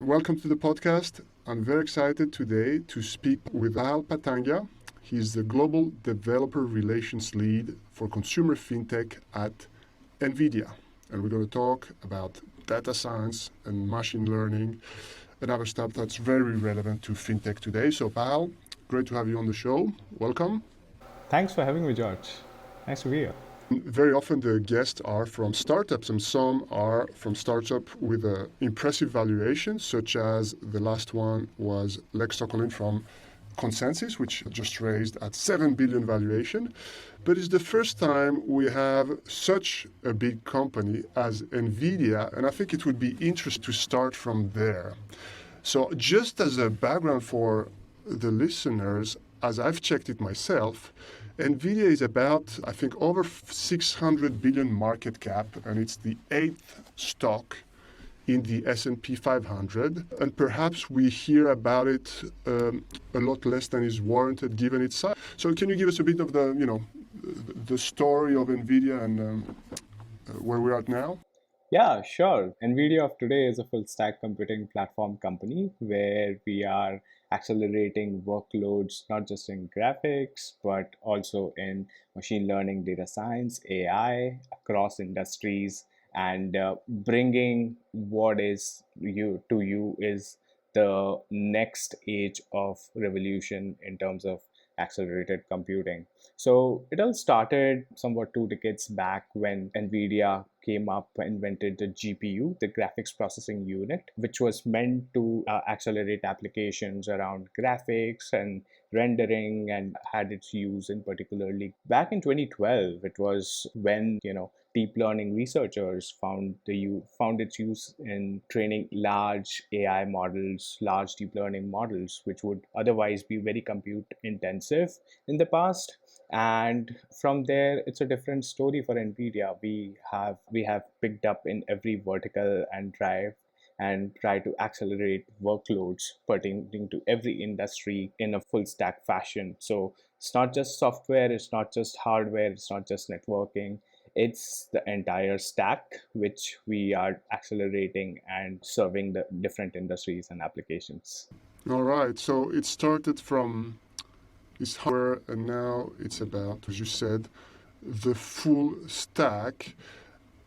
welcome to the podcast. I'm very excited today to speak with Pahal Patangia. He's the Global Developer Relations Lead for Consumer Fintech at Nvidia. And we're going to talk about data science and machine learning and other stuff that's very relevant to fintech today. So Pahal, great to have you on the show. Welcome. Thanks for having me, George. Nice to be here. Very often the guests are from startups, and some are from startups with impressive valuations, such as the last one was Lex Sokolin from Consensus, which just raised at 7 billion valuation. But it's the first time we have such a big company as Nvidia, and I think it would be interesting to start from there. So just as a background for the listeners, as I've checked it myself, Nvidia is about, I think, over 600 billion market cap, and it's the 8th stock in the S&P 500. And perhaps we hear about it a lot less than is warranted given its size. So can you give us a bit of the story of Nvidia and where we're at now? Yeah, sure. Nvidia of today is a full stack computing platform company where we are accelerating workloads not just in graphics but also in machine learning, data science, AI across industries, and bringing what is you is the next age of revolution in terms of accelerated computing. So it all started somewhat 2 decades back when Nvidia came up and invented the GPU, the graphics processing unit, which was meant to accelerate applications around graphics and rendering, and had its use in particularly back in 2012. It was when deep learning researchers found its use in training large AI models, large deep learning models, which would otherwise be very compute intensive in the past. And from there, it's a different story for Nvidia. We have picked up in every vertical and try to accelerate workloads pertaining to every industry in a full stack fashion. So it's not just software, it's not just hardware, it's not just networking. It's the entire stack which we are accelerating and serving the different industries and applications. All right. So it started from this hardware, and now it's about, as you said, the full stack.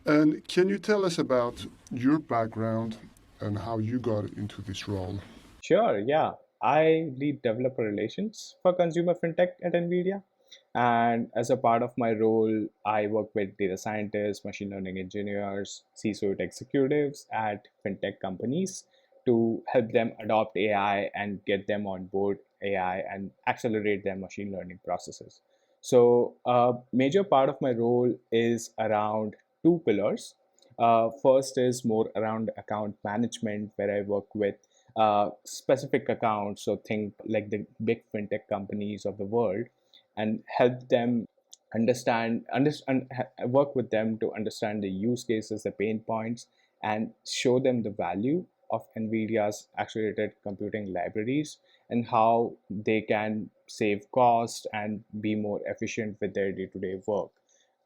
And can you tell us about your background and how you got into this role? Sure, yeah. I lead developer relations for consumer fintech at Nvidia. And as a part of my role, I work with data scientists, machine learning engineers, C-suite executives at fintech companies to help them adopt AI and get them on board AI and accelerate their machine learning processes. So, a major part of my role is around two pillars. First is more around account management, where I work with specific accounts. So, think like the big fintech companies of the world and help them work with them to understand the use cases, the pain points, and show them the value of Nvidia's accelerated computing libraries and how they can save cost and be more efficient with their day-to-day work.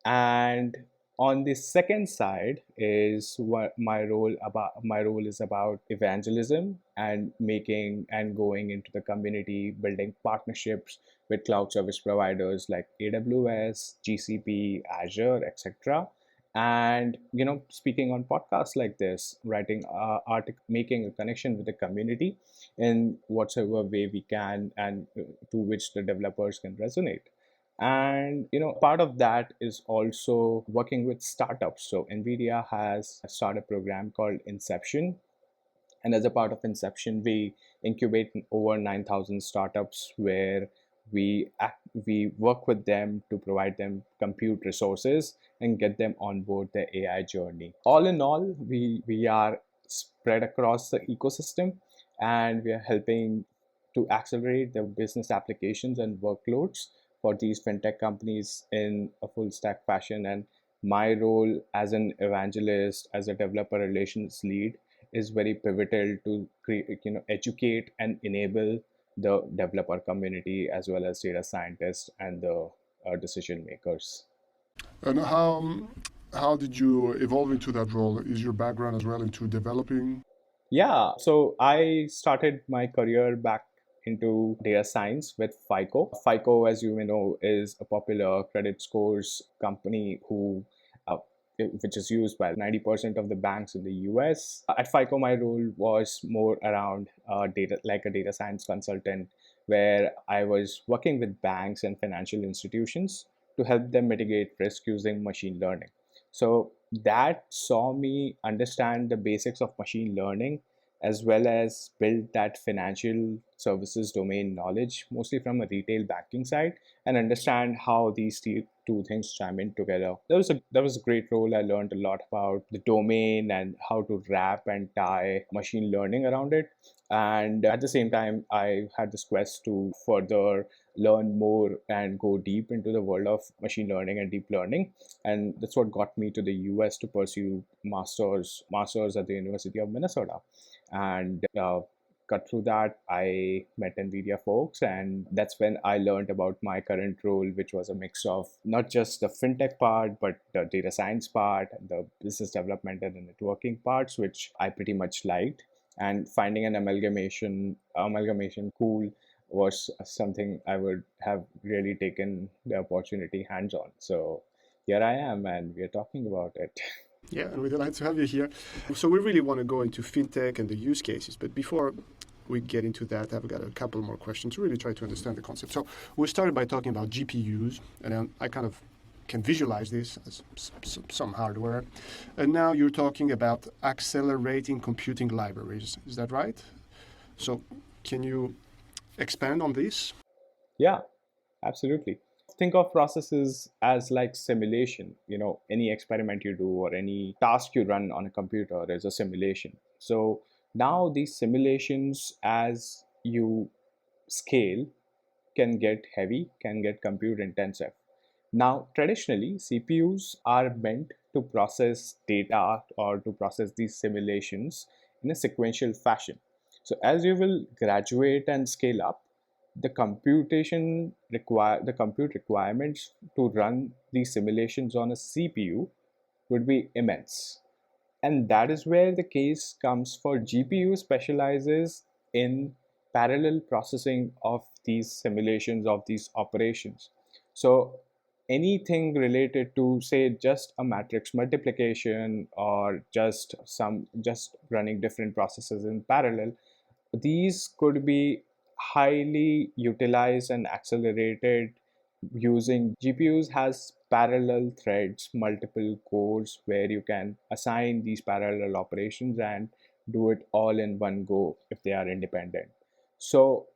And on the second side is what my role is about evangelism and making and going into the community, building partnerships with cloud service providers like AWS, GCP, Azure, etc. And speaking on podcasts like this, writing making a connection with the community in whatsoever way we can, and to which the developers can resonate. And part of that is also working with startups. So Nvidia has a startup program called Inception, and as a part of Inception, we incubate over 9,000 startups where we work with them to provide them compute resources and get them on board the AI journey. All in all, we are spread across the ecosystem, and we are helping to accelerate the business applications and workloads for these fintech companies in a full stack fashion. And my role as an evangelist, as a developer relations lead, is very pivotal to educate and enable the developer community as well as data scientists and the decision makers. And how did you evolve into that role? Is your background as well into developing? Yeah, so I started my career back into data science with FICO. FICO, as you may know, is a popular credit scores company uh, which is used by 90% of the banks in the US. At FICO, my role was more around data, like a data science consultant, where I was working with banks and financial institutions to help them mitigate risk using machine learning. So that saw me understand the basics of machine learning as well as build that financial services domain knowledge, mostly from a retail banking side, and understand how these two things chime in together. That was a great role. I learned a lot about the domain and how to wrap and tie machine learning around it. And at the same time, I had this quest to further learn more and go deep into the world of machine learning and deep learning, and that's what got me to the US to pursue masters at the University of Minnesota. And cut through that, I met Nvidia folks, and that's when I learned about my current role, which was a mix of not just the fintech part but the data science part, the business development and the networking parts, which I pretty much liked. And finding an amalgamation cool was something I would have really taken the opportunity hands on. So here I am, and we are talking about it. Yeah, and we're delighted to have you here. So we really want to go into fintech and the use cases, but before we get into that, I've got a couple more questions to really try to understand the concept. So we started by talking about GPUs, and then I kind of can visualize this as some hardware. And now you're talking about accelerating computing libraries. Is that right? So can you expand on this? Yeah, absolutely. Think of processes as like simulation. Any experiment you do or any task you run on a computer is a simulation. So now these simulations, as you scale, can get heavy, can get compute intensive. Now, traditionally, CPUs are meant to process data or to process these simulations in a sequential fashion. So, as you will graduate and scale up, the compute requirements to run these simulations on a CPU would be immense. And that is where the case comes for GPU specializes in parallel processing of these simulations of these operations. So anything related to, say, just a matrix multiplication or just running different processes in parallel, these could be highly utilized and accelerated using GPUs. Has parallel threads, multiple cores where you can assign these parallel operations and do it all in one go if they are independent. So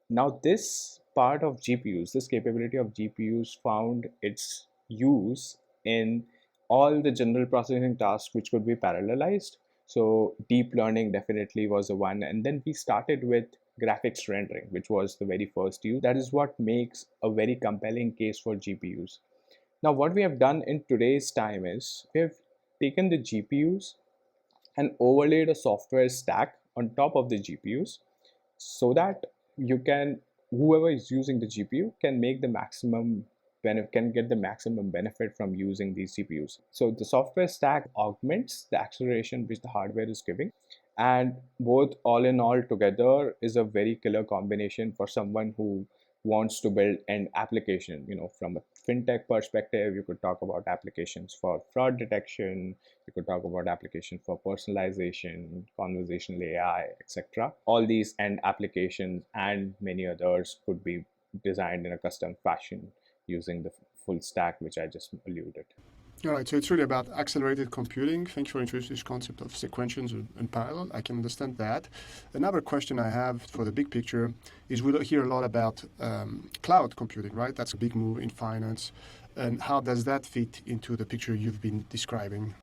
now this part of GPUs, this capability of GPUs found its use in all the general processing tasks which could be parallelized. So deep learning definitely was the one. And then we started with graphics rendering, which was the very first use. That is what makes a very compelling case for GPUs. Now, what we have done in today's time is we have taken the GPUs and overlaid a software stack on top of the GPUs so that you can whoever is using the GPU can make the maximum can get the maximum benefit from using these CPUs. So the software stack augments the acceleration which the hardware is giving, and both all in all together is a very killer combination for someone who wants to build an application. From a fintech perspective, you could talk about applications for fraud detection, you could talk about application for personalization, conversational AI, etc. All these end applications and many others could be designed in a custom fashion using the full stack which I just alluded. All right, so it's really about accelerated computing. Thank you for introducing this concept of sequentials and parallel. I can understand that. Another question I have for the big picture is we hear a lot about cloud computing, right? That's a big move in finance. And how does that fit into the picture you've been describing?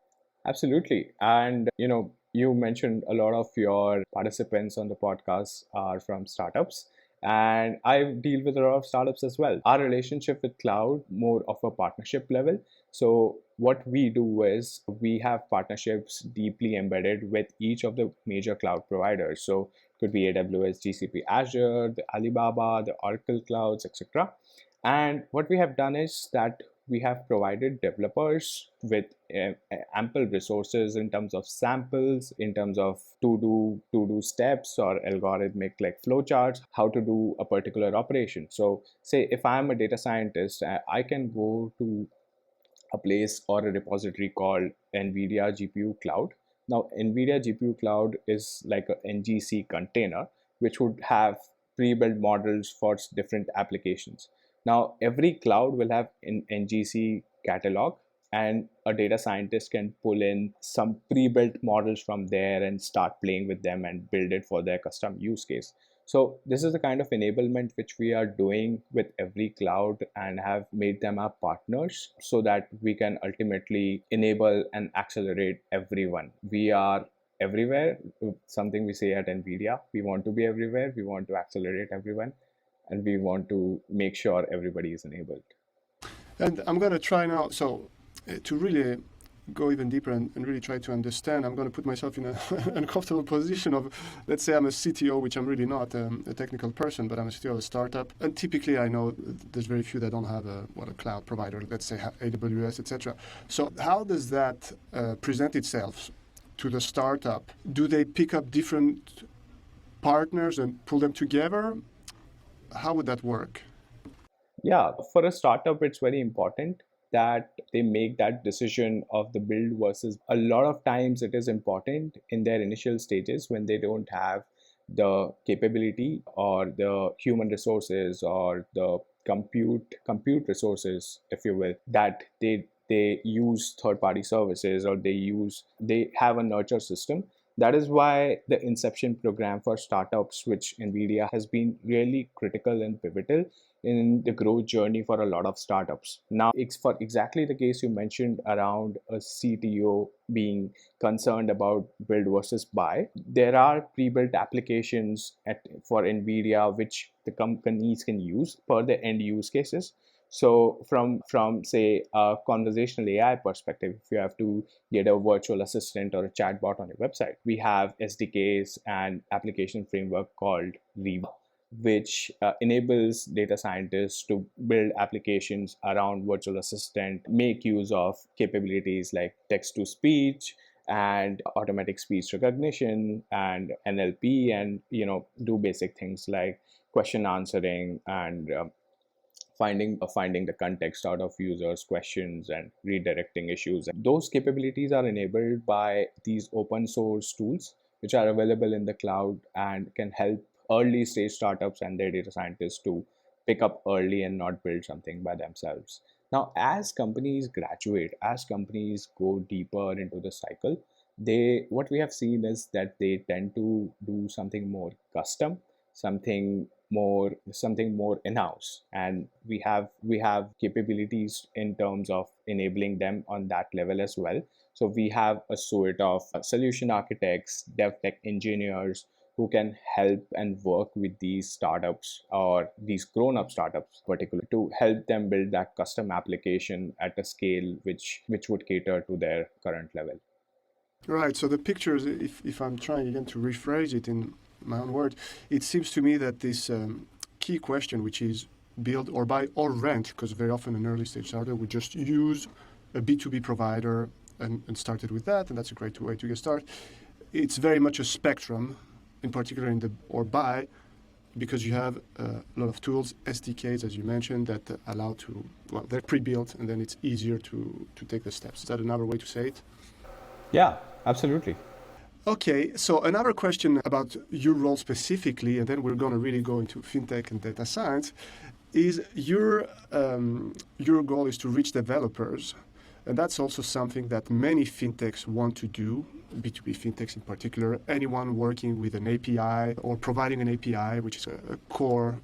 Absolutely. And you mentioned a lot of your participants on the podcast are from startups. And I deal with a lot of startups as well. Our relationship with cloud, more of a partnership level. So what we do is we have partnerships deeply embedded with each of the major cloud providers. So could be AWS, GCP, Azure, the Alibaba, the Oracle clouds, etc. And what we have done is that we have provided developers with ample resources in terms of samples, in terms of to do steps or algorithmic like flowcharts, how to do a particular operation. So say if I'm a data scientist, I can go to a place or a repository called Nvidia GPU Cloud. Now, Nvidia GPU Cloud is like a NGC container, which would have pre-built models for different applications. Now, every cloud will have an NGC catalog, and a data scientist can pull in some pre-built models from there and start playing with them and build it for their custom use case. So this is the kind of enablement which we are doing with every cloud and have made them our partners so that we can ultimately enable and accelerate everyone. We are everywhere, something we say at Nvidia. We want to be everywhere, we want to accelerate everyone, and we want to make sure everybody is enabled. And I'm going to try now. So, to really go even deeper and really try to understand, I'm going to put myself in an uncomfortable position of, let's say I'm a CTO, which I'm really not a technical person, but I'm a CTO of a startup. And typically I know there's very few that don't have a cloud provider, let's say AWS, etc. So how does that present itself to the startup? Do they pick up different partners and pull them together? How would that work? Yeah, for a startup, it's very important that they make that decision of the build versus. A lot of times it is important in their initial stages when they don't have the capability or the human resources or the compute resources, if you will, that they use third party services, or they have a nurture system. That is why the inception program for startups, which Nvidia has been really critical and pivotal in the growth journey for a lot of startups. Now, it's for exactly the case you mentioned around a CTO being concerned about build versus buy. There are pre-built applications for Nvidia which the companies can use per the end use cases. So from say a conversational AI perspective, if you have to get a virtual assistant or a chatbot on your website, we have SDKs and application framework called Re, which enables data scientists to build applications around virtual assistant, make use of capabilities like text to speech and automatic speech recognition and NLP, and do basic things like question answering and finding the context out of users questions and redirecting issues. Those capabilities are enabled by these open source tools which are available in the cloud and can help early stage startups and their data scientists to pick up early and not build something by themselves. Now, as companies graduate, as companies go deeper into the cycle, they what we have seen is that they tend to do something more custom, something more in-house, and we have capabilities in terms of enabling them on that level as well. So we have a suite of solution architects, dev tech engineers who can help and work with these startups or these grown-up startups particularly to help them build that custom application at a scale which would cater to their current level. Right. So the pictures, if I'm trying again to rephrase it in my own words, it seems to me that this key question, which is build or buy or rent, because very often an early stage startup would just use a B2B provider and started with that, and that's a great way to get started. It's very much a spectrum, in particular in the or buy, because you have a lot of tools, SDKs, as you mentioned, that allow to, well, they're pre-built, and then it's easier to take the steps. Is that another way to say it? Yeah, absolutely. Okay, so another question about your role specifically, and then we're going to really go into fintech and data science, is your goal is to reach developers, and that's also something that many fintechs want to do, B2B fintechs in particular, anyone working with an API or providing an API, which is a core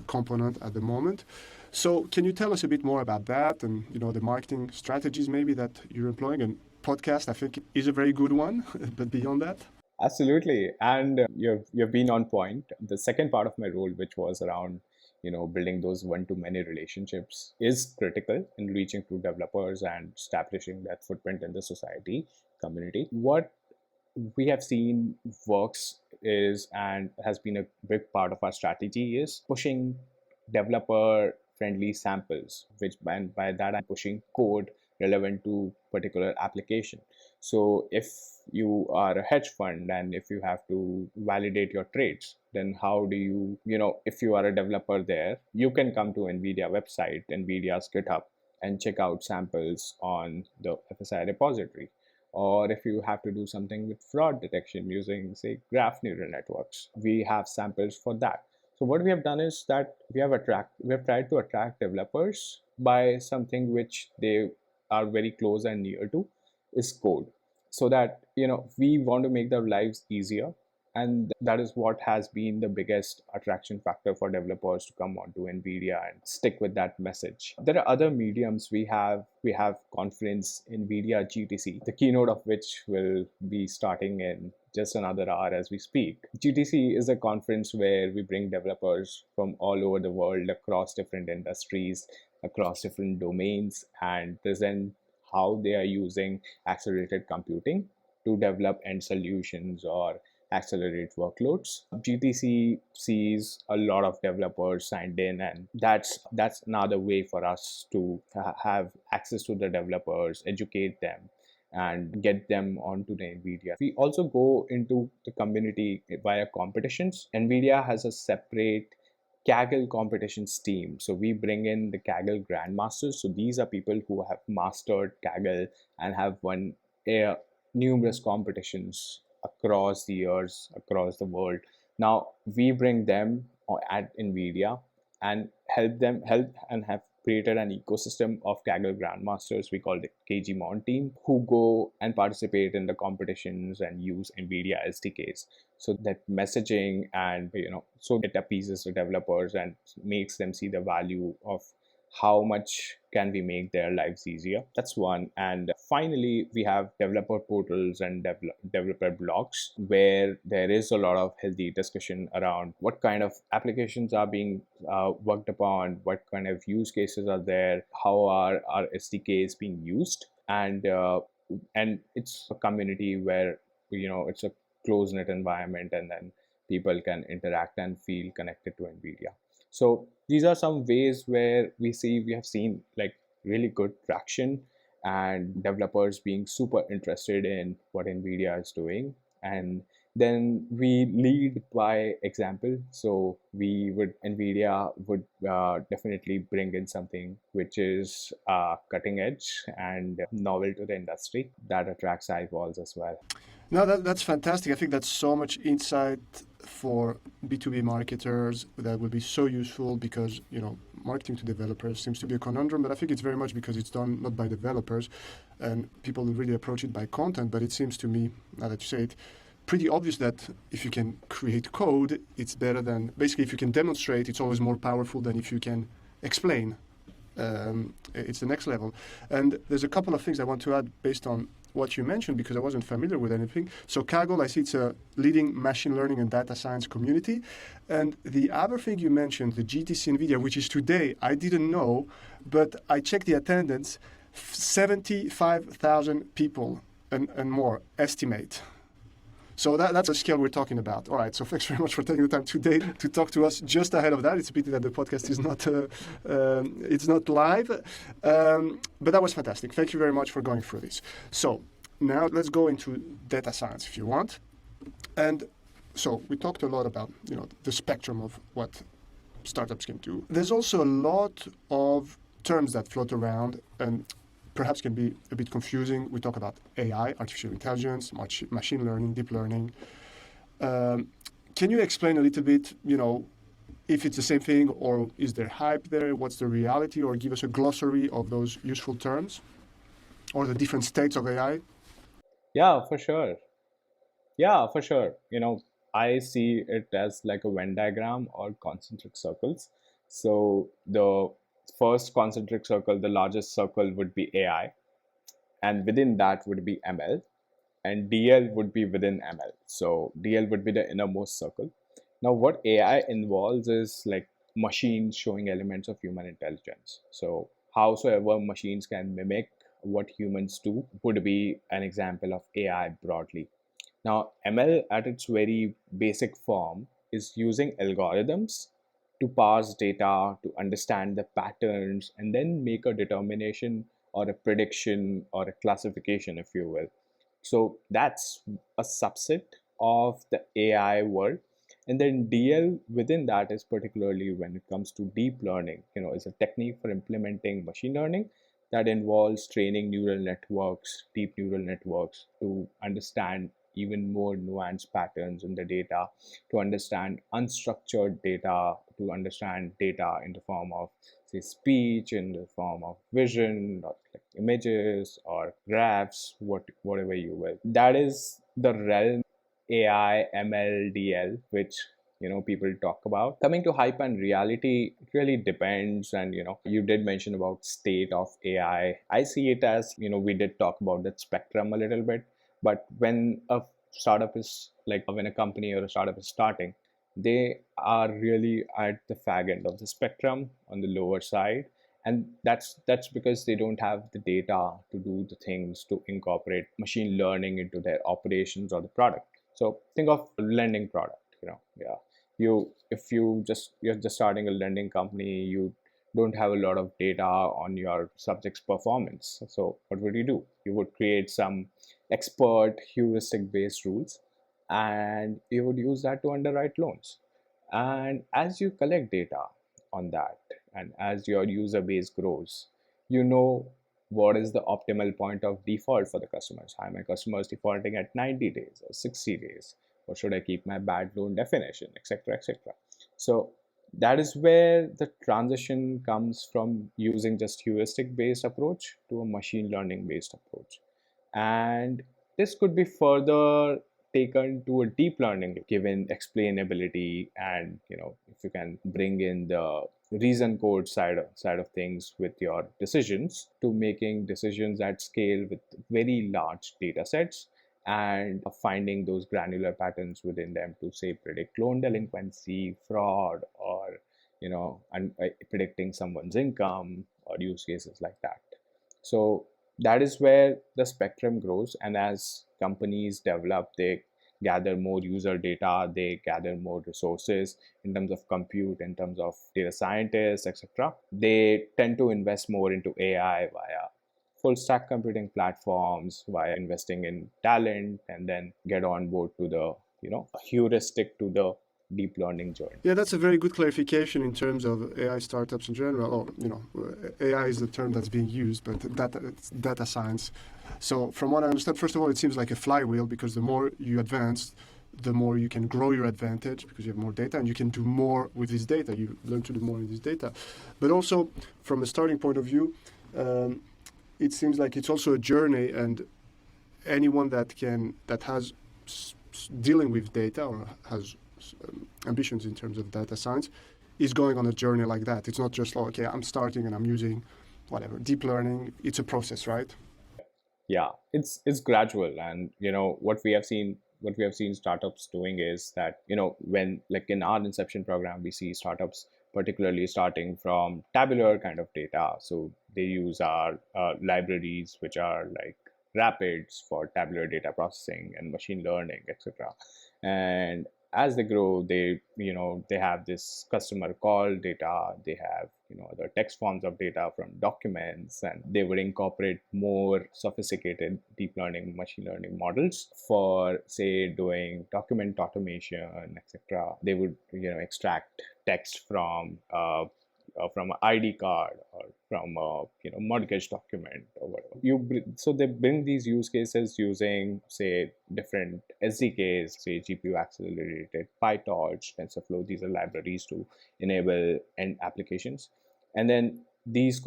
component at the moment. So can you tell us a bit more about that and the marketing strategies maybe that you're employing? And podcast, I think, is a very good one, but beyond that? Absolutely, and you've been on point. The second part of my role, which was around building those one-to-many relationships, is critical in reaching to developers and establishing that footprint in the society community. What we have seen works is and has been a big part of our strategy is pushing developer friendly samples, which by that I'm pushing code relevant to particular application. So if you are a hedge fund and if you have to validate your trades, then how do if you are a developer there, you can come to Nvidia website, Nvidia's GitHub, and check out samples on the FSI repository. Or if you have to do something with fraud detection using, say, graph neural networks, we have samples for that. So what we have done is that we have tried to attract developers by something which they are very close and near to, is code. So that we want to make their lives easier, and that is what has been the biggest attraction factor for developers to come onto Nvidia and stick with that message. There are other mediums. We have conference Nvidia GTC, the keynote of which will be starting in just another hour as we speak. GTC is a conference where we bring developers from all over the world, across different industries, across different domains, and present how they are using accelerated computing to develop end solutions or accelerate workloads. GTC sees a lot of developers signed in, and that's another way for us to have access to the developers, educate them, and get them onto the Nvidia. We also go into the community via competitions. Nvidia has a separate Kaggle competitions team. So we bring in the Kaggle grandmasters. So these are people who have mastered Kaggle and have won numerous competitions across the years, across the world. Now we bring them at Nvidia and help and have created an ecosystem of Kaggle grandmasters. We call it KGMon team, who go and participate in the competitions and use Nvidia SDKs. So that messaging and so it appeases the developers and makes them see the value of how much can we make their lives easier. That's one. And finally, we have developer portals and developer blogs, where there is a lot of healthy discussion around what kind of applications are being worked upon, what kind of use cases are there, how are our SDKs being used. And it's a community where it's a close knit environment, and then people can interact and feel connected to Nvidia. So these are some ways where we have seen like really good traction and developers being super interested in what Nvidia is doing. And then we lead by example. So Nvidia would definitely bring in something which is cutting edge and novel to the industry that attracts eyeballs as well. No, that's fantastic. I think that's so much insight for B2B marketers that would be so useful, because, marketing to developers seems to be a conundrum, but I think it's very much because it's done not by developers and people really approach it by content. But it seems to me, now that you say it, pretty obvious that if you can create code, it's better than, basically, if you can demonstrate, it's always more powerful than if you can explain. It's the next level. And there's a couple of things I want to add based on what you mentioned, because I wasn't familiar with anything. So Kaggle, I see it's a leading machine learning and data science community. And the other thing you mentioned, the GTC Nvidia, which is today, I didn't know, but I checked the attendance, 75,000 people and more estimate. So that's the scale we're talking about. All right, so thanks very much for taking the time today to talk to us just ahead of that. It's a pity that the podcast is not it's not live, but that was fantastic. Thank you very much for going through this. So now let's go into data science, if you want. And so we talked a lot about the spectrum of what startups can do. There's also a lot of terms that float around and perhaps can be a bit confusing. We talk about AI, artificial intelligence, machine learning, deep learning. Can you explain a little bit, if it's the same thing, or is there hype there? What's the reality? Or give us a glossary of those useful terms or the different states of AI? Yeah, for sure. Yeah, for sure. I see it as like a Venn diagram or concentric circles. So the first concentric circle, the largest circle, would be AI, and within that would be ML, and DL would be within ML. So DL would be the innermost circle. Now, what AI involves is like machines showing elements of human intelligence. So howsoever machines can mimic what humans do would be an example of AI broadly. Now, ML at its very basic form is using algorithms to parse data, to understand the patterns, and then make a determination or a prediction or a classification, if you will. So that's a subset of the AI world. And then DL within that is particularly when it comes to deep learning, is a technique for implementing machine learning that involves training neural networks, deep neural networks, to understand even more nuanced patterns in the data, to understand unstructured data, to understand data in the form of, say, speech, in the form of vision, or like images or graphs, whatever you will. That is the realm AI, ML, DL, which people talk about. Coming to hype and reality, it really depends. And you did mention about state of AI. I see it as, we did talk about that spectrum a little bit, but when a startup is like, when a company or a startup is starting, they are really at the fag end of the spectrum, on the lower side. And that's because they don't have the data to do the things to incorporate machine learning into their operations or the product. So think of a lending product. Yeah, if you're just starting a lending company, you don't have a lot of data on your subject's performance. So what would you do? You would create some expert heuristic based rules, and you would use that to underwrite loans. And as you collect data on that, and as your user base grows, you know what is the optimal point of default for the customers. Are my customers defaulting at 90 days or 60 days? Or should I keep my bad loan definition, etc., etc.? So that is where the transition comes from using just heuristic based approach to a machine learning based approach. And this could be further taken to a deep learning, given explainability, and if you can bring in the reason code side of things with your decisions, to making decisions at scale with very large data sets, and finding those granular patterns within them to, say, predict loan delinquency, fraud, or and predicting someone's income, or use cases like that. So that is where the spectrum grows. And as companies develop, they gather more user data, they gather more resources in terms of compute, in terms of data scientists, etc. They tend to invest more into AI via full stack computing platforms, via investing in talent, and then get on board to the heuristic to the deep learning journey. Yeah, that's a very good clarification in terms of AI startups in general. Or, AI is the term that's being used, but it's data science. So from what I understand, first of all, it seems like a flywheel, because the more you advance, the more you can grow your advantage, because you have more data and you can do more with this data. You learn to do more with this data. But also, from a starting point of view, it seems like it's also a journey, and anyone that has dealing with data, or has ambitions in terms of data science, is going on a journey like that. It's not just like, okay, I'm starting and I'm using whatever deep learning. It's a process, right? Yeah, it's gradual. And what we have seen startups doing is that, when, like, in our inception program, we see startups particularly starting from tabular kind of data. So they use our libraries, which are like rapids for tabular data processing and machine learning, etc. And as they grow, they have this customer call data, they have other text forms of data from documents, and they would incorporate more sophisticated deep learning, machine learning models for, say, doing document automation, etc. They would extract text from an ID card, or from a mortgage document, or whatever. So they bring these use cases using, say, different SDKs, say GPU accelerated PyTorch, TensorFlow. These are libraries to enable end applications. And then these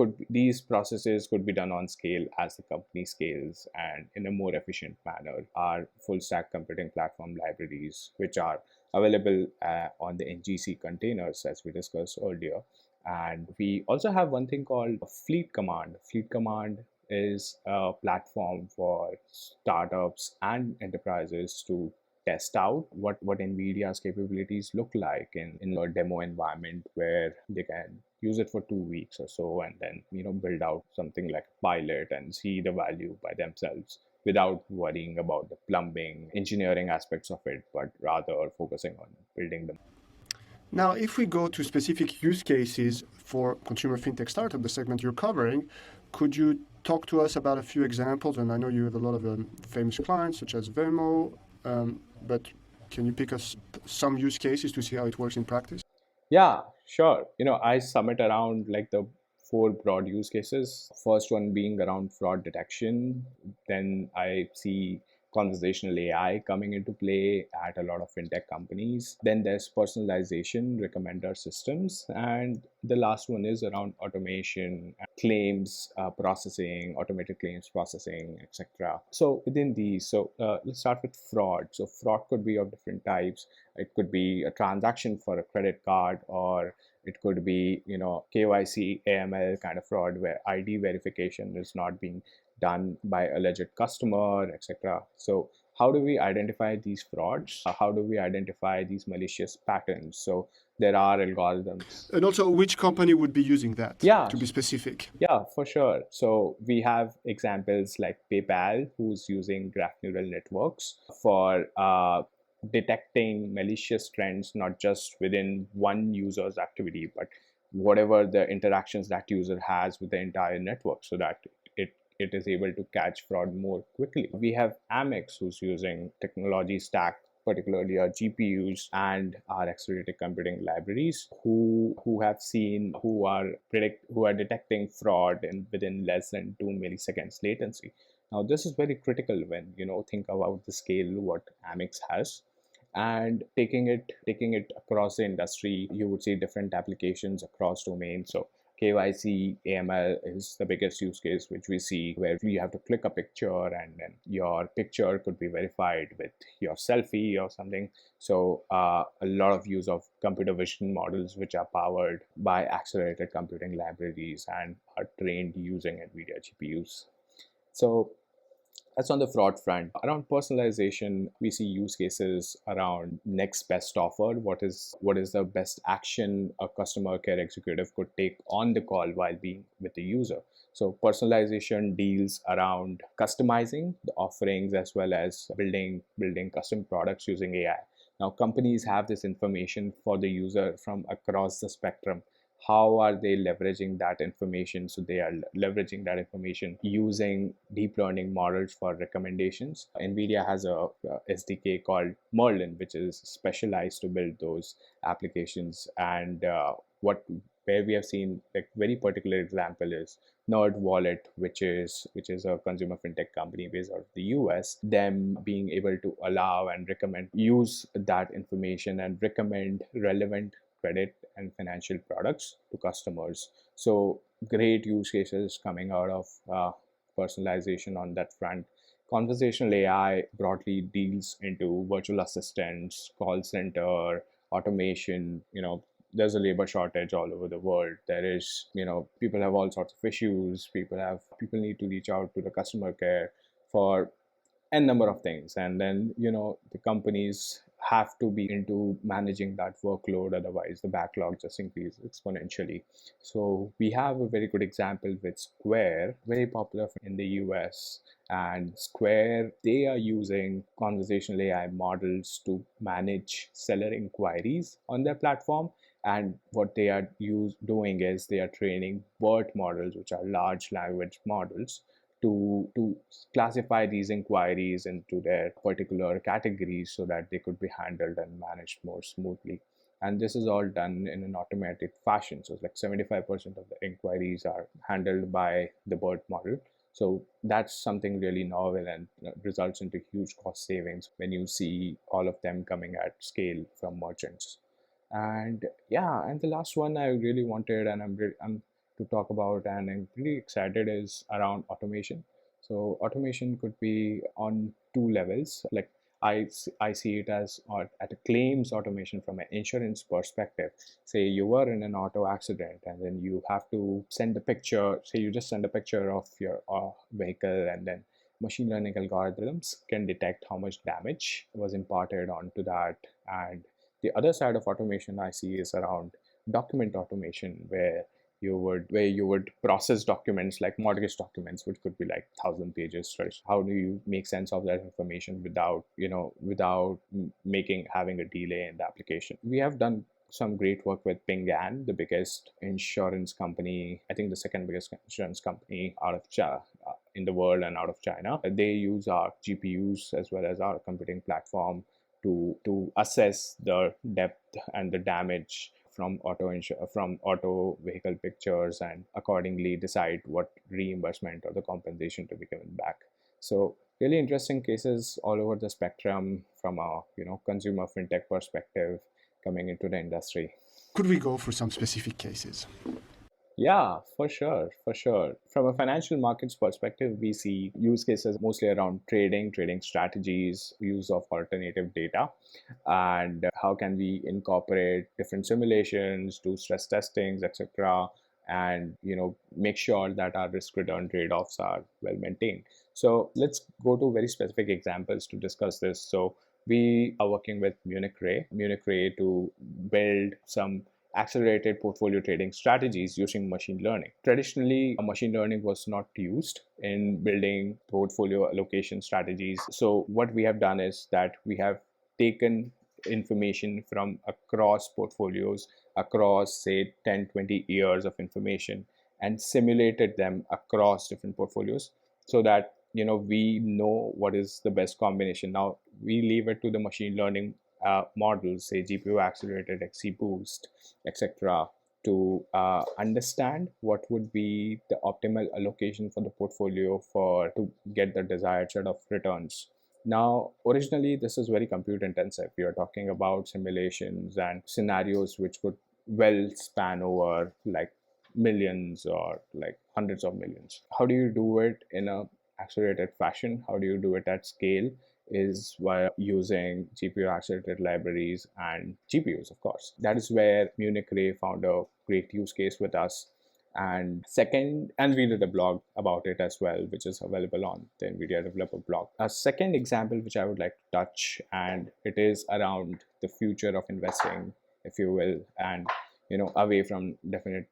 processes could be done on scale as the company scales, and in a more efficient manner. Our full stack computing platform libraries, which are available on the NGC containers, as we discussed earlier. And we also have one thing called Fleet Command. Fleet Command is a platform for startups and enterprises to test out what NVIDIA's capabilities look like in a demo environment, where they can use it for 2 weeks or so, and then build out something like a pilot and see the value by themselves, without worrying about the plumbing engineering aspects of it, but rather focusing on building them. Now, if we go to specific use cases for consumer fintech startup, the segment you're covering, could you talk to us about a few examples? And I know you have a lot of famous clients, such as Venmo, but can you pick us some use cases to see how it works in practice? Yeah, sure. I sum it around like the four broad use cases. First one being around fraud detection. Then I see conversational AI coming into play at a lot of fintech companies. Then there's personalization, recommender systems. And the last one is around automation, claims processing, automated claims processing, etc. So within these, let's start with fraud. So fraud could be of different types. It could be a transaction for a credit card, or it could be KYC AML kind of fraud where ID verification is not being done by alleged customer, etc. So how do we identify these frauds? How do we identify these malicious patterns? So there are algorithms. And also, which company would be using that, Yeah, to be specific? yeah, for sure. So we have examples like PayPal, who's using graph neural networks for detecting malicious trends, not just within one user's activity, but whatever the interactions that user has with the entire network, so that it is able to catch fraud more quickly. We have Amex, who's using technology stack, particularly our GPUs and our accelerated computing libraries, who are detecting fraud in within less than 2 milliseconds latency. Now this is very critical when think about the scale what Amex has, and taking it across the industry. You would see different applications across domains. So KYC AML is the biggest use case which we see, where you have to click a picture and then your picture could be verified with your selfie or something. So a lot of use of computer vision models which are powered by accelerated computing libraries and are trained using Nvidia GPUs. So that's on the fraud front. Around personalization, we see use cases around next best offer. What is the best action a customer care executive could take on the call while being with the user? So personalization deals around customizing the offerings as well as building custom products using AI. Now companies have this information for the user from across the spectrum. How are they leveraging that information? So they are leveraging that information using deep learning models for recommendations. Nvidia has a SDK called Merlin, which is specialized to build those applications. And what where we have seen like very particular example is Nerdwallet, which is a consumer fintech company based out of the US. Them being able to allow and recommend use that information and recommend relevant credit and financial products to customers. So great use cases coming out of personalization on that front. Conversational AI broadly deals into virtual assistants, call center, automation. There's a labor shortage all over the world. There is, people have all sorts of issues. People need to reach out to the customer care for n number of things, and then the companies have to be into managing that workload, otherwise the backlog just increases exponentially. So we have a very good example with Square, very popular in the US. And Square, they are using conversational AI models to manage seller inquiries on their platform. And what they are doing is they are training BERT models, which are large language models, to classify these inquiries into their particular categories so that they could be handled and managed more smoothly. And this is all done in an automated fashion. So it's like 75% of the inquiries are handled by the BERT model. So that's something really novel and results into huge cost savings when you see all of them coming at scale from merchants. And yeah, and the last one I really wanted, and I'm to talk about, and I'm pretty excited, is around automation. So automation could be on two levels. Like I see it as at a claims automation from an insurance perspective. Say you were in an auto accident and then you have to send a picture. Say you just send a picture of your vehicle, and then machine learning algorithms can detect how much damage was imparted onto that. And the other side of automation I see is around document automation, where you would process documents like mortgage documents, which could be like 1,000 pages. Right? How do you make sense of that information without making having a delay in the application? We have done some great work with Ping An, the biggest insurance company, I think the second biggest insurance company out of China, in the world and out of China. They use our GPUs as well as our computing platform to assess the depth and the damage from auto vehicle pictures, and accordingly decide what reimbursement or the compensation to be given back. So really interesting cases all over the spectrum from a consumer fintech perspective coming into the industry. Could we go for some specific cases? Yeah, for sure, for sure. From a financial markets perspective, we see use cases mostly around trading strategies, use of alternative data, and how can we incorporate different simulations, do stress testings, etc., and make sure that our risk return trade-offs are well maintained. So let's go to very specific examples to discuss this. So we are working with Munich Re to build some accelerated portfolio trading strategies using machine learning. Traditionally, machine learning was not used in building portfolio allocation strategies. So what we have done is that we have taken information from across portfolios, across say 10, 20 years of information, and simulated them across different portfolios, so that we know what is the best combination. Now we leave it to the machine learning models, say GPU accelerated, XGBoost, etc., to understand what would be the optimal allocation for the portfolio to get the desired set of returns. Now, originally, this is very compute intensive. We are talking about simulations and scenarios which would well span over like millions or like hundreds of millions. How do you do it in a accelerated fashion? How do you do it at scale? Is via using GPU accelerated libraries and GPUs, of course. That is where Munich Re found a great use case with us. And second, and we did a blog about it as well, which is available on the NVIDIA developer blog. A second example which I would like to touch, and it is around the future of investing, if you will, and away from definite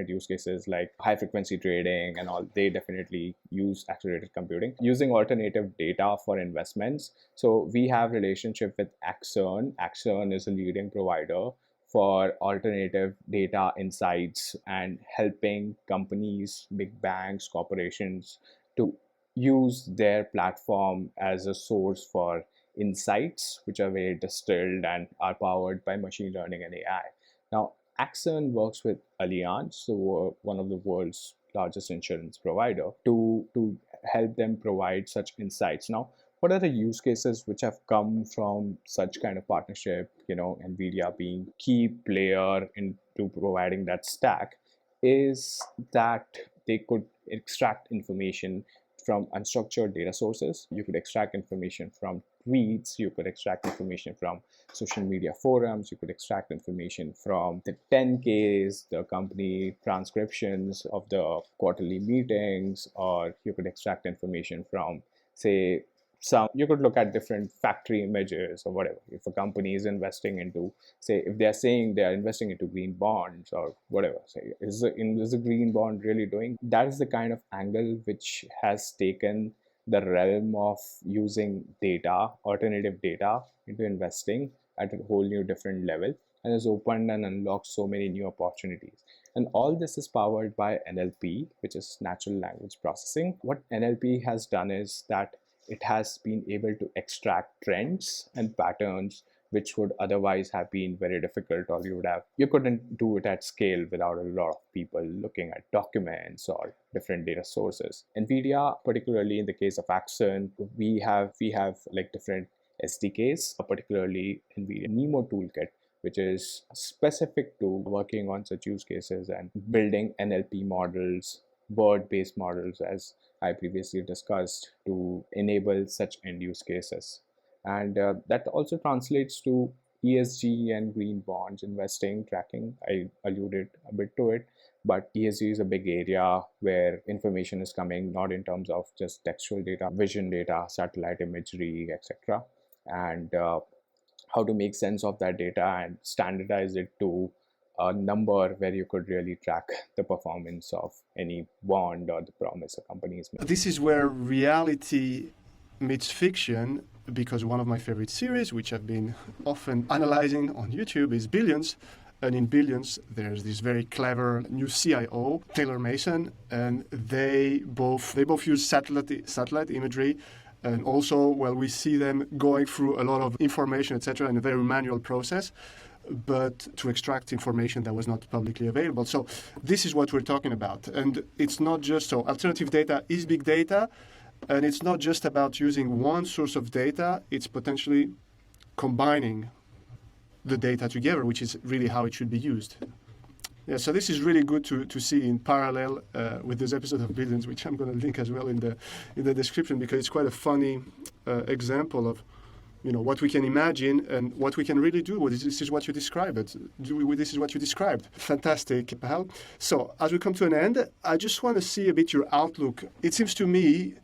use cases like high frequency trading and all. They definitely use accelerated computing using alternative data for investments. So we have relationship with Axon. Axon is a leading provider for alternative data insights and helping companies, big banks, corporations to use their platform as a source for insights which are very distilled and are powered by machine learning and AI. Now, Axon works with Allianz, one of the world's largest insurance provider, to help them provide such insights. Now, what are the use cases which have come from such kind of partnership? Nvidia being key player into providing that stack, is that they could extract information from unstructured data sources. You could extract information from tweets, you could extract information from social media forums, you could extract information from the 10Ks, the company transcriptions of the quarterly meetings, or you could extract information from, say, you could look at different factory images or whatever. If a company is investing into, say, if they're saying they are investing into green bonds or whatever, say, is a green bond really doing? That is the kind of angle which has taken the realm of using data, alternative data, into investing at a whole new different level, and has opened and unlocked so many new opportunities. And all this is powered by NLP, which is natural language processing. What NLP has done is that it has been able to extract trends and patterns which would otherwise have been very difficult, or you couldn't do it at scale without a lot of people looking at documents or different data sources. NVIDIA, particularly in the case of Axon, we have like different SDKs, particularly NVIDIA Nemo toolkit, which is specific to working on such use cases and building NLP models, word-based models, as I previously discussed, to enable such end use cases. And that also translates to ESG and green bonds investing tracking. I alluded a bit to it, but ESG is a big area where information is coming not in terms of just textual data, vision data, satellite imagery, etc., and how to make sense of that data and standardize it to a number where you could really track the performance of any bond or the promise a company is making. This is where reality meets fiction. because one of my favorite series, which I've been often analyzing on YouTube, is Billions. And in Billions, there's this very clever new CIO, Taylor Mason, and they both use satellite imagery. And also, well, we see them going through a lot of information, etc., in a very manual process, but to extract information that was not publicly available. So this is what we're talking about. And it's not just so alternative data is big data, and it's not just about using one source of data, it's potentially combining the data together, which is really how it should be used. Yeah, so this is really good to see in parallel with this episode of Billions, which I'm going to link as well in the description, because it's quite a funny example of what we can imagine and what we can really do. This is what you described. This is what you described. Fantastic, Pahal. So as we come to an end, I just want to see a bit your outlook. It seems to me,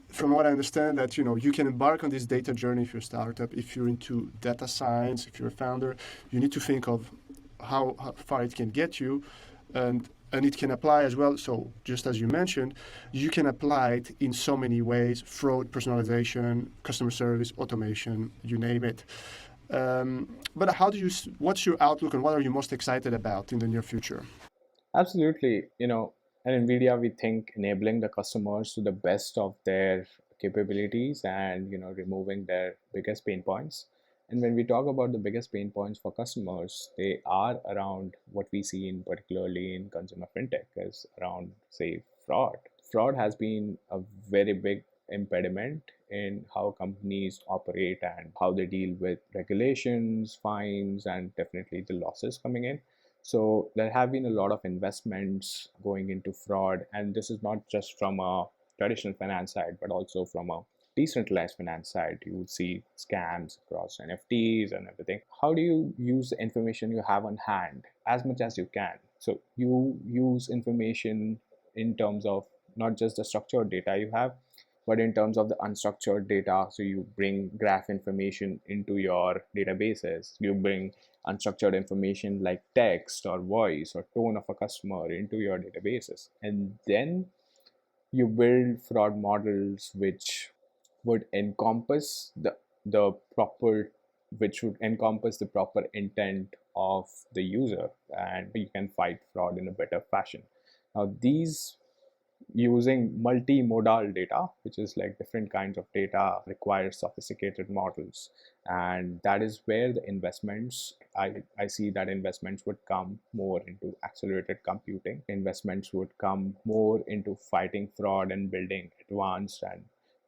from what I understand, that you can embark on this data journey if you're a startup. If you're into data science, if you're a founder, you need to think of how far it can get you, and it can apply as well. So just as you mentioned, you can apply it in so many ways: fraud, personalization, customer service, automation, you name it. But what's your outlook, and what are you most excited about in the near future? Absolutely. At Nvidia, we think enabling the customers to the best of their capabilities and, removing their biggest pain points. And when we talk about the biggest pain points for customers, they are around what we see in particularly in consumer fintech is around, say, fraud. Fraud has been a very big impediment in how companies operate and how they deal with regulations, fines, and definitely the losses coming in. So there have been a lot of investments going into fraud, and this is not just from a traditional finance side, but also from a decentralized finance side. You would see scams across NFTs and everything. How do you use the information you have on hand as much as you can? So you use information in terms of not just the structured data you have, but in terms of the unstructured data. So you bring graph information into your databases. You bring unstructured information like text or voice or tone of a customer into your databases. And then you build fraud models which would encompass the proper which would encompass the proper intent of the user, and you can fight fraud in a better fashion. Now these using multimodal data, which is like different kinds of data, requires sophisticated models, and that is where the investments I see that investments would come more into accelerated computing. Investments would come more into fighting fraud and building advanced and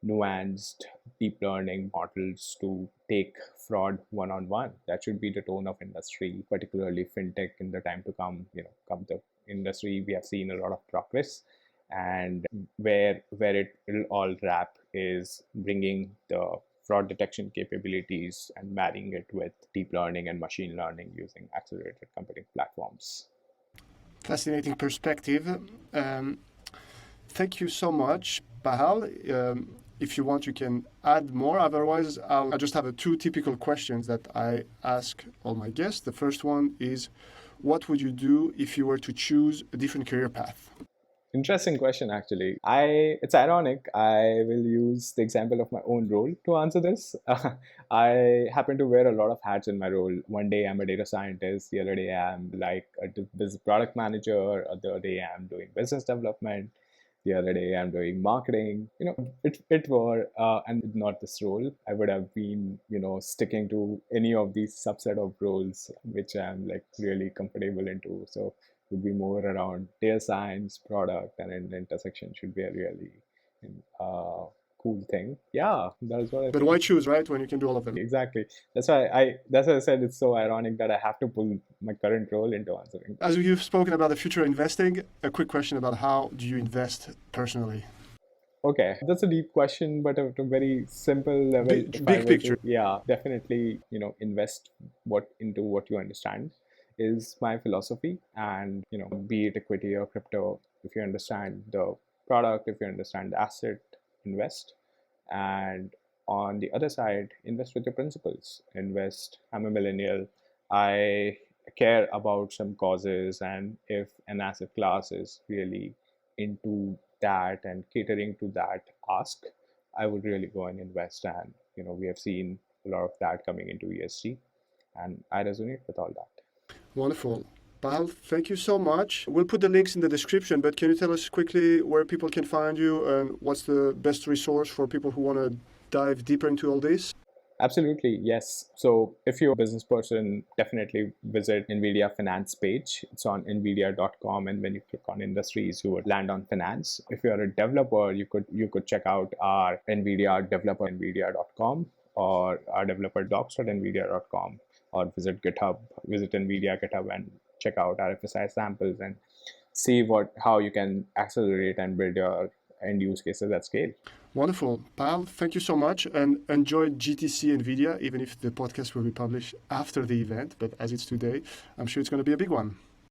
nuanced deep learning models to take fraud one-on-one. That should be the tone of industry, particularly fintech in the time to come. Come the industry, we have seen a lot of progress, and where it will all wrap is bringing the fraud detection capabilities and marrying it with deep learning and machine learning using accelerated computing platforms. Fascinating perspective. Thank you so much, Pahal. If you want, you can add more. Otherwise, I just have two typical questions that I ask all my guests. The first one is, what would you do if you were to choose a different career path? Interesting question, actually. It's ironic. I will use the example of my own role to answer this. I happen to wear a lot of hats in my role. One day I'm a data scientist. The other day I'm like a business product manager. The other day I'm doing business development. The other day I'm doing marketing. It were and not this role, I would have been sticking to any of these subset of roles which I'm like really comfortable into. So would be more around data science, product, and an intersection should be a really cool thing. Yeah, that's what I But think. why choose, right, when you can do all of them? Exactly. That's why I said it's so ironic that I have to pull my current role into answering. As you've spoken about the future investing, a quick question about how do you invest personally? Okay, that's a deep question, but at a very simple level. Big picture. Yeah, definitely, invest into what you understand is my philosophy, and be it equity or crypto. If you understand the product, if you understand the asset, invest. And on the other side, invest with your principles. Invest. I'm a millennial. I care about some causes, and if an asset class is really into that and catering to that ask, I would really go and invest and we have seen a lot of that coming into ESG, and I resonate with all that. Wonderful. Pahal, thank you so much. We'll put the links in the description, but can you tell us quickly where people can find you and what's the best resource for people who want to dive deeper into all this? Absolutely, yes. So if you're a business person, definitely visit NVIDIA finance page. It's on nvidia.com, and when you click on industries, you would land on finance. If you're a developer, you could check out our NVIDIA developer nvidia.com or our developer docs.nvidia.com, or visit GitHub, visit NVIDIA GitHub and check out RFSI samples and see how you can accelerate and build your end use cases at scale. Wonderful. Pahal, thank you so much, and enjoy GTC Nvidia, even if the podcast will be published after the event. But as it's today, I'm sure it's going to be a big one.